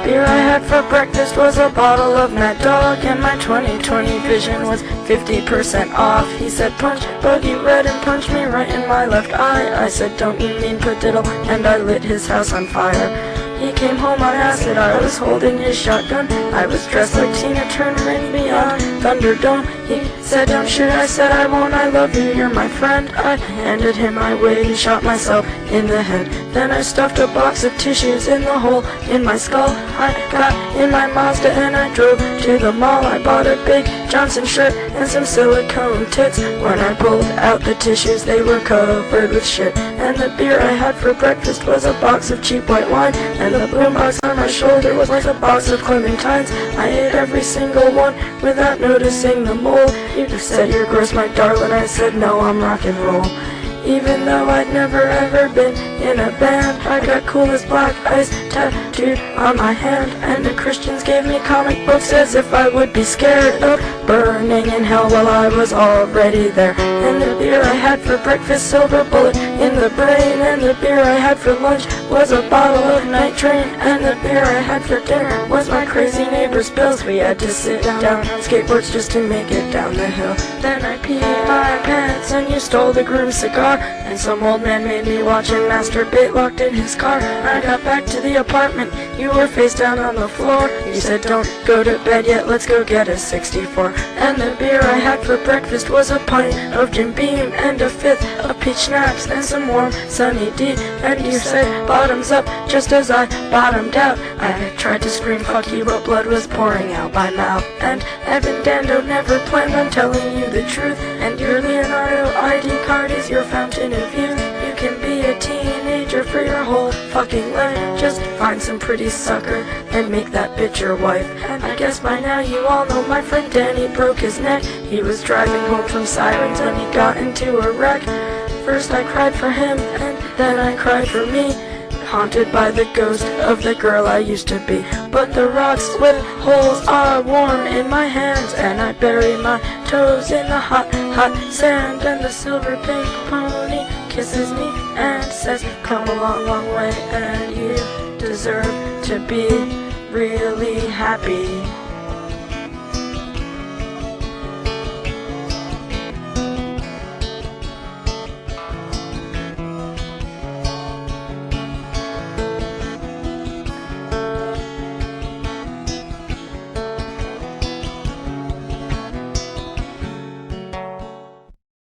beer I had for breakfast was a bottle of Mad Dog, and my 20/20 vision was 50% off. He said punch, buggy red, and punched me right in my left eye. I said don't you mean padiddle, and I lit his house on fire. He came home on acid, I was holding his shotgun. I was dressed like Tina Turner in Beyond Thunderdome. He said don't shoot, I said I won't, I love you, you're my friend. I handed him my weight and shot myself in the head. Then I stuffed a box of tissues in the hole in my skull. I got in my Mazda and I drove to the mall. I bought a big Johnson shirt and some silicone tits. When I pulled out the tissues, they were covered with shit. And the beer I had for breakfast was a box of cheap white wine, and the boombox on my shoulder was a box of clementines. I ate every single one without noticing the mold. You said you're gross, my darling. I said no, I'm rock and roll. Even though I'd never ever been in a band, I got cool as black ice tattooed on my hand, and the Christians gave me comic books as if I would be scared of burning in hell while I was already there. And the beer I had for breakfast, silver bullet in the brain, and the beer I had for lunch was a bottle of Night Train, and the beer I had for dinner was my crazy neighbor's bills. We had to sit down on skateboards just to make it down the hill. Then I peed my pants and you stole the groom's cigar, and some old man made me watch him masturbate locked in his car. I got back to the apartment, you were face down on the floor. You said don't go to bed yet, let's go get a 64. And the beer I had for breakfast was a pint of Jim Beam and a fifth of peach schnapps and some warm sunny D. And you said bottoms up just as I bottomed out. I tried to scream fuck you, but blood was pouring out my mouth. And Evan Dando never planned on telling you the truth, and your Leonardo ID card is your fountain of youth. You can be a teenager for your whole fucking life. Just find some pretty sucker and make that bitch your wife. And I guess by now you all know my friend Danny broke his neck. He was driving home from Sirens and he got into a wreck. First I cried for him and then I cried for me, haunted by the ghost of the girl I used to be. But the rocks with holes are warm in my hands, and I bury my toes in the hot, hot sand. And the silver pink pony kisses me and says, come a long, long way, and you deserve to be really happy.